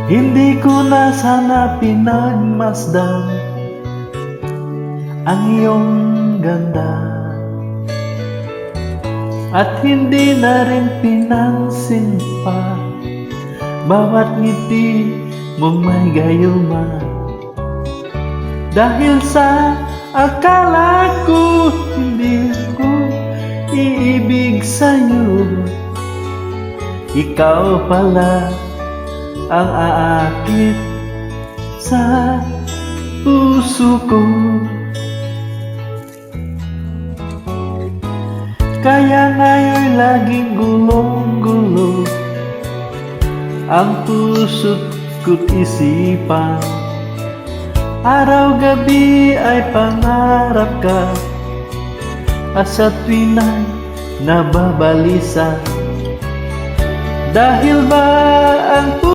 Hindi ko na sana pinagmasdan ang iyong ganda, at hindi na rin pinansin pa bawat ngiti mong may gayuma. Dahil sa akala ko hindi ko iibig sa'yo, ikaw pala ang aakit sa puso ko. Kaya ngayon laging gulong-gulo ang puso't ko't isipan. Araw-gabi ay pangarap ka, at sa tuwin ay nababalisa. Dahil ba ang